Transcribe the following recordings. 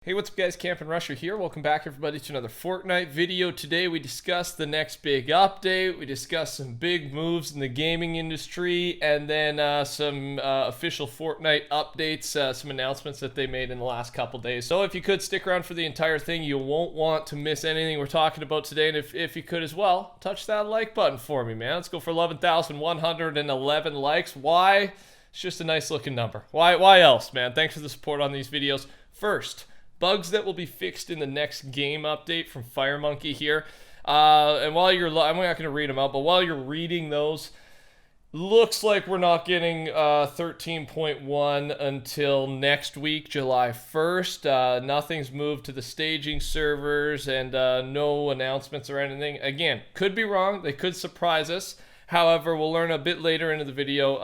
Hey, what's up guys, TheCampingRusher here. Welcome back everybody to another Fortnite video. Today we discuss the next big update, we discuss some big moves in the gaming industry, and then some official Fortnite updates, some announcements that they made in the last couple days. So if you could stick around for the entire thing, you won't want to miss anything we're talking about today. And if you could as well, touch that like button for me, man. Let's go for 11,111 likes. Why? It's just a nice looking number. Why else, man? Thanks for the support on these videos. First, bugs that will be fixed in the next game update from FireMonkey here. And while you're, I'm not going to read them out, but while you're reading those, looks like we're not getting 13.1 until next week, July 1st. Nothing's moved to the staging servers and no announcements or anything. Again, could be wrong. They could surprise us. However, we'll learn a bit later into the video.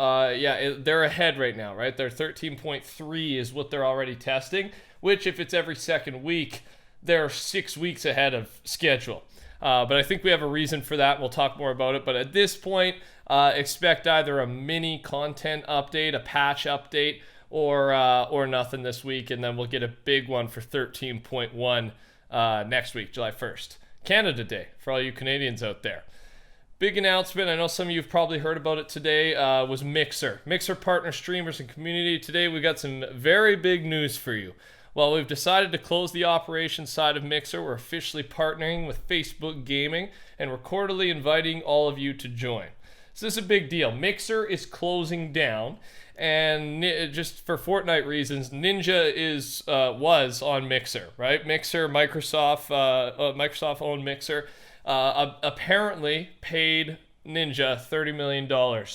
They're ahead right now, right? They're 13.3 is what they're already testing, which if it's every second week, they're 6 weeks ahead of schedule. But I think we have a reason for that. We'll talk more about it. But at this point, expect either a mini content update, a patch update, or nothing this week. And then we'll get a big one for 13.1 next week, July 1st. Canada Day for all you Canadians out there. Big announcement, I know some of you have probably heard about it today, was Mixer. Mixer partner streamers and community. Today we got some very big news for you. Well, we've decided to close the operations side of Mixer. We're officially partnering with Facebook Gaming, and we're quarterly inviting all of you to join. So this is a big deal. Mixer is closing down, and just for Fortnite reasons, Ninja was on Mixer, right? Mixer, Microsoft owned Mixer. Apparently paid Ninja $30 million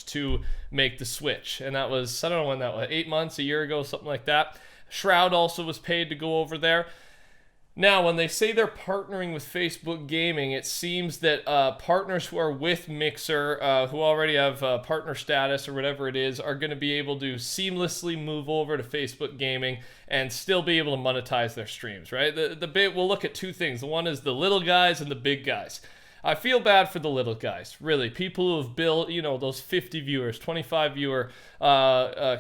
to make the switch. And that was, I don't know when that was, 8 months, a year ago, something like that. Shroud also was paid to go over there. Now, when they say they're partnering with Facebook Gaming, it seems that partners who are with Mixer, who already have partner status or whatever it is, are going to be able to seamlessly move over to Facebook Gaming and still be able to monetize their streams, right? We'll look at two things. The one is the little guys and the big guys. I feel bad for the little guys, really. People who have built, those 50 viewers, 25 viewer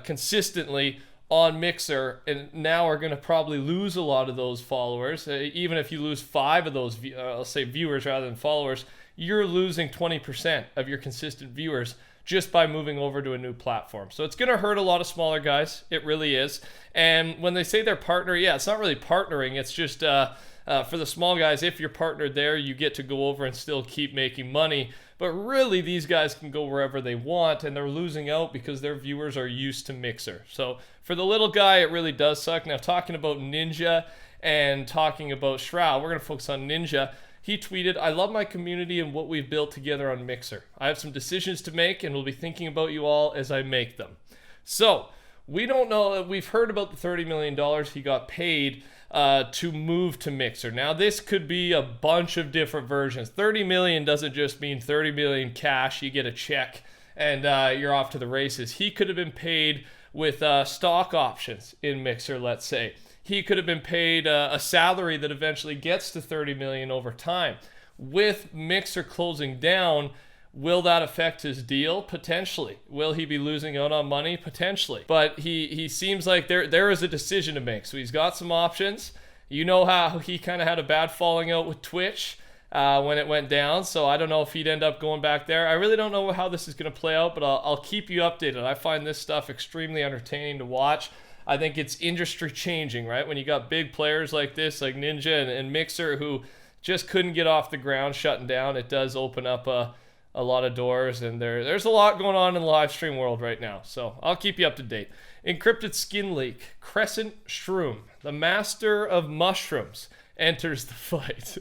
consistently on Mixer, and now are going to probably lose a lot of those followers. Even if you lose 5 of those, I'll say viewers rather than followers, you're losing 20% of your consistent viewers just by moving over to a new platform. So it's going to hurt a lot of smaller guys. It really is. And when they say they're partner, it's not really partnering. It's just for the small guys, if you're partnered there, you get to go over and still keep making money. But really, these guys can go wherever they want, and they're losing out because their viewers are used to Mixer. So for the little guy, it really does suck. Now, talking about Ninja and talking about Shroud, we're going to focus on Ninja. He tweeted, "I love my community and what we've built together on Mixer. I have some decisions to make, and will be thinking about you all as I make them." So we don't know. We've heard about the $30 million he got paid to move to Mixer. Now, this could be a bunch of different versions. 30 million doesn't just mean 30 million cash. You get a check and you're off to the races. He could have been paid with stock options in Mixer, let's say. He could have been paid a salary that eventually gets to 30 million over time. With Mixer closing down, will that affect his deal? Potentially. Will he be losing out on money? Potentially. But he seems like there is a decision to make. So he's got some options. You know how he kind of had a bad falling out with Twitch when it went down. So I don't know if he'd end up going back there. I really don't know how this is going to play out, but I'll keep you updated. I find this stuff extremely entertaining to watch. I think it's industry changing, right? When you got big players like this, like Ninja and Mixer, who just couldn't get off the ground shutting down, it does open up a lot of doors, and there's a lot going on in the live stream world right now. So I'll keep you up to date. Encrypted skin leak. Crescent Shroom, the master of mushrooms, enters the fight.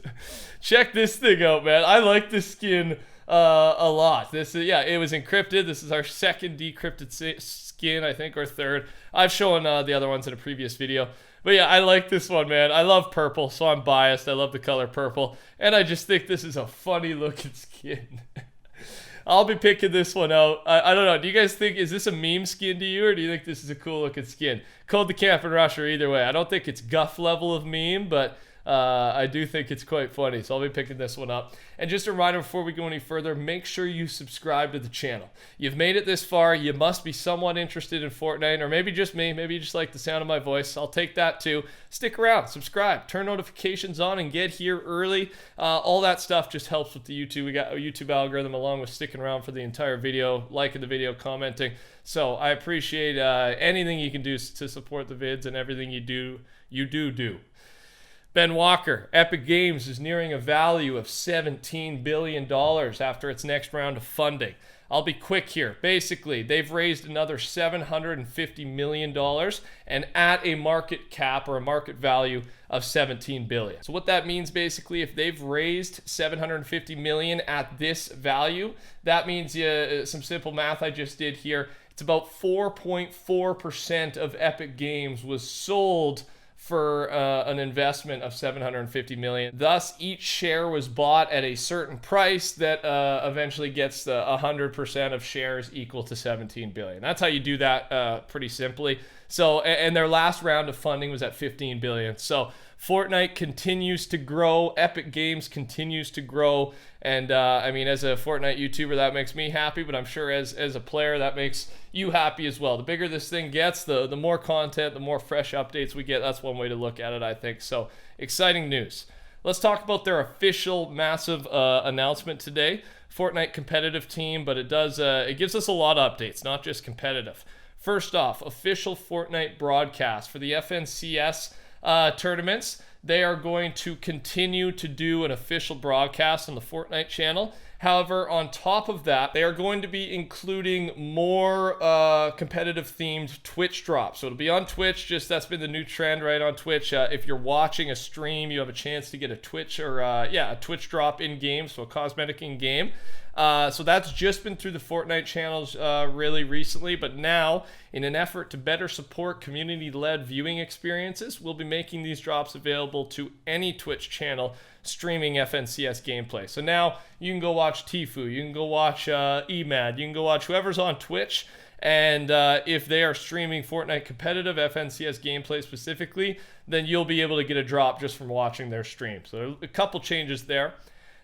Check this thing out, man. I like this skin a lot. This is, it was encrypted. This is our second decrypted skin, I think, or third. I've shown the other ones in a previous video. But yeah, I like this one, man. I love purple, so I'm biased. I love the color purple. And I just think this is a funny looking skin. I'll be picking this one out. I don't know. Do you guys think, is this a meme skin to you, or do you think this is a cool looking skin? Code TheCampingRusher either way. I don't think it's guff level of meme, but I do think it's quite funny, so I'll be picking this one up. And just a reminder before we go any further, make sure you subscribe to the channel. You've made it this far, you must be somewhat interested in Fortnite, or maybe just me, maybe you just like the sound of my voice. I'll take that too. Stick around, subscribe, turn notifications on, and get here early. All that stuff just helps with the YouTube. We got a YouTube algorithm, along with sticking around for the entire video, liking the video, commenting. So I appreciate anything you can do to support the vids, and everything you do. Ben Walker, Epic Games is nearing a value of $17 billion after its next round of funding. I'll be quick here. Basically, they've raised another $750 million and at a market cap, or a market value, of $17 billion. So what that means, basically, if they've raised $750 million at this value, that means some simple math I just did here. It's about 4.4% of Epic Games was sold for an investment of $750 million. Thus, each share was bought at a certain price that eventually gets 100% of shares equal to $17 billion. That's how you do that pretty simply. So, and their last round of funding was at $15 billion. So Fortnite continues to grow. Epic Games continues to grow. And I mean, as a Fortnite YouTuber, that makes me happy, but I'm sure as a player, that makes you happy as well. The bigger this thing gets, the more content, the more fresh updates we get. That's one way to look at it, I think. So exciting news. Let's talk about their official massive announcement today. Fortnite Competitive team, but it gives us a lot of updates, not just competitive. First off, official Fortnite broadcast for the FNCS tournaments. They are going to continue to do an official broadcast on the Fortnite channel. However, on top of that, they are going to be including more competitive themed Twitch drops. So it'll be on Twitch. Just that's been the new trend, right, on Twitch. If you're watching a stream, you have a chance to get a Twitch or a Twitch drop in game, so a cosmetic in game. So that's just been through the Fortnite channels really recently, but now, in an effort to better support community-led viewing experiences, we'll be making these drops available to any Twitch channel streaming FNCS gameplay. So now you can go watch Tfue, you can go watch Emad, you can go watch whoever's on Twitch, and if they are streaming Fortnite Competitive, FNCS gameplay specifically, then you'll be able to get a drop just from watching their stream. So a couple changes there.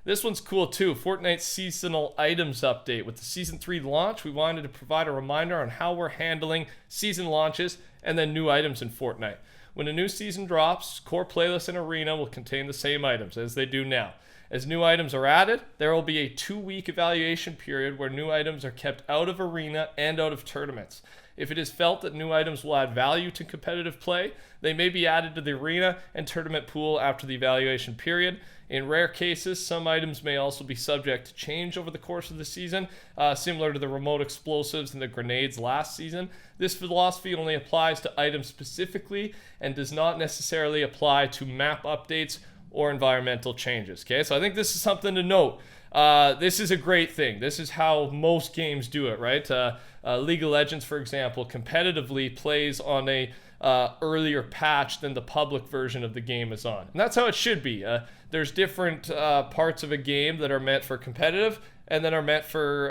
This one's cool too. Fortnite seasonal items update. With the Season 3 launch, we wanted to provide a reminder on how we're handling season launches and then new items in Fortnite. When a new season drops, core playlist and arena will contain the same items as they do now. As new items are added, there will be a 2-week evaluation period where new items are kept out of arena and out of tournaments. If it is felt that new items will add value to competitive play, they may be added to the arena and tournament pool after the evaluation period. In rare cases, some items may also be subject to change over the course of the season, similar to the remote explosives and the grenades last season. This philosophy only applies to items specifically and does not necessarily apply to map updates or environmental changes. Okay, so I think this is something to note. This is a great thing. This is how most games do it, right? League of Legends, for example, competitively plays on a earlier patch than the public version of the game is on. And that's how it should be. There's different parts of a game that are meant for competitive and then are meant for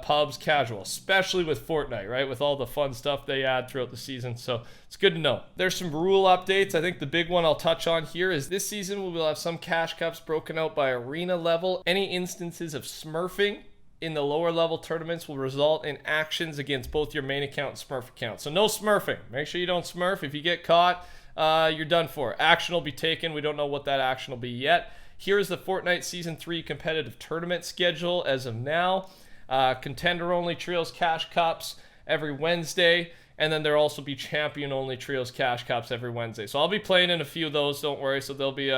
pubs casual, especially with Fortnite, right? With all the fun stuff they add throughout the season. So it's good to know. There's some rule updates. I think the big one I'll touch on here is this season we will have some cash cups broken out by arena level. Any instances of smurfing in the lower level tournaments will result in actions against both your main account and Smurf account. So no smurfing. Make sure you don't smurf. If you get caught, you're done for. Action will be taken. We don't know what that action will be yet. Here's the Fortnite Season 3 competitive tournament schedule as of now. Contender-only Trios Cash Cups every Wednesday, and then there'll also be champion-only Trios Cash Cups every Wednesday. So I'll be playing in a few of those, don't worry. So there'll be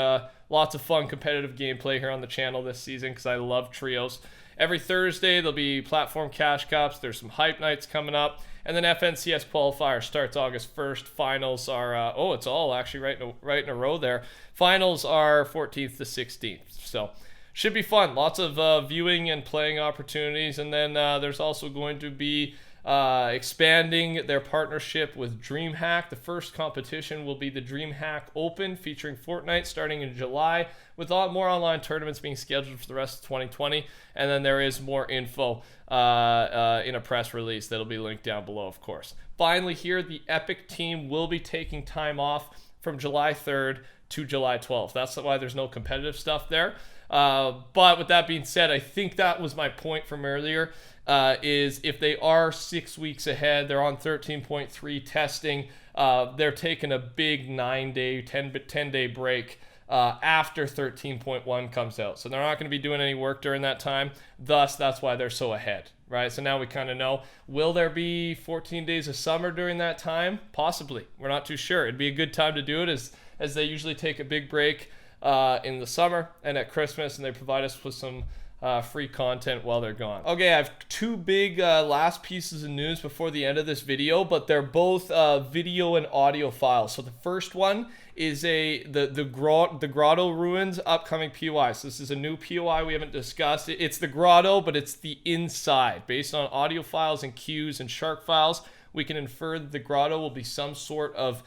lots of fun competitive gameplay here on the channel this season because I love Trios. Every Thursday, there'll be platform cash cups. There's some hype nights coming up. And then FNCS qualifier starts August 1st. Finals are, it's all actually right in a row there. Finals are 14th to 16th. So should be fun. Lots of viewing and playing opportunities. And then there's also going to be expanding their partnership with Dreamhack. The first competition will be the Dreamhack Open featuring Fortnite starting in July, with a lot more online tournaments being scheduled for the rest of 2020. And then there is more info in a press release that'll be linked down below, of course. Finally here, the Epic team will be taking time off from July 3rd to July 12th. That's why there's no competitive stuff there. But with that being said, I think that was my point from earlier, is if they are 6 weeks ahead, they're on 13.3 testing, they're taking a big 9-day, 10-day break after 13.1 comes out. So they're not going to be doing any work during that time. Thus, that's why they're so ahead, right? So now we kind of know, will there be 14 days of summer during that time? Possibly. We're not too sure. It'd be a good time to do it, as they usually take a big break in the summer and at Christmas, and they provide us with some free content while they're gone. Okay, I have two big last pieces of news before the end of this video, but they're both video and audio files. So the first one is the Grotto Ruins upcoming POI. So this is a new POI we haven't discussed. It's the Grotto, but it's the inside. Based on audio files and cues and shark files, we can infer that the grotto will be some sort of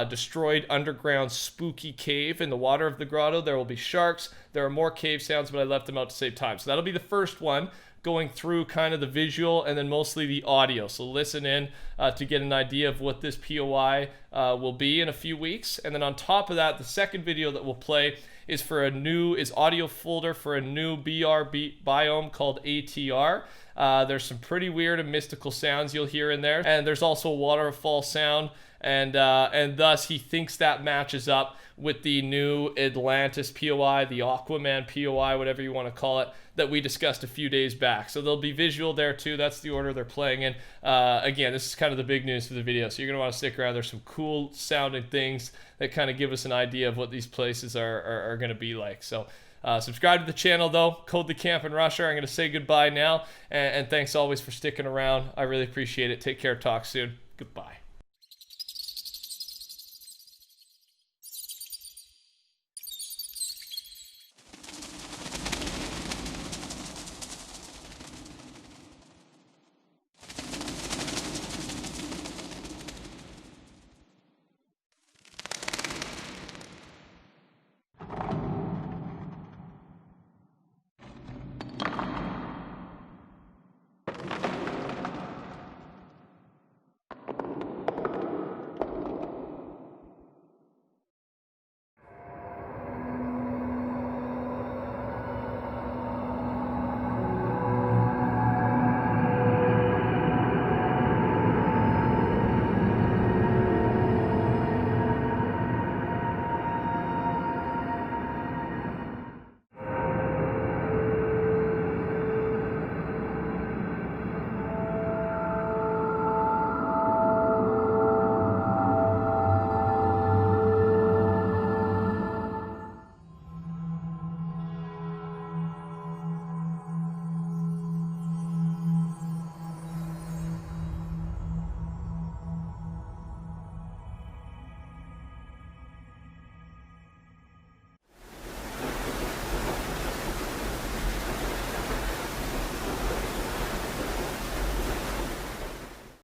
destroyed underground spooky cave. In the water of the grotto, there will be sharks. There are more cave sounds, but I left them out to save time. So that'll be the first one, going through kind of the visual and then mostly the audio. So listen in to get an idea of what this POI will be in a few weeks. And then on top of that, the second video that we'll play is audio folder for a new BR biome called ATR. There's some pretty weird and mystical sounds you'll hear in there, and there's also a waterfall sound, and thus he thinks that matches up with the new Atlantis POI, the Aquaman POI, whatever you want to call it, that we discussed a few days back. So there'll be visual there too. That's the order they're playing in. Again, this is kind of the big news for the video, so you're going to want to stick around. There's some cool sounding things that kind of give us an idea of what these places are going to be like. So subscribe to the channel though, code TheCampingRusher. I'm going to say goodbye now, and thanks always for sticking around. I really appreciate it. Take care. Talk soon. Goodbye.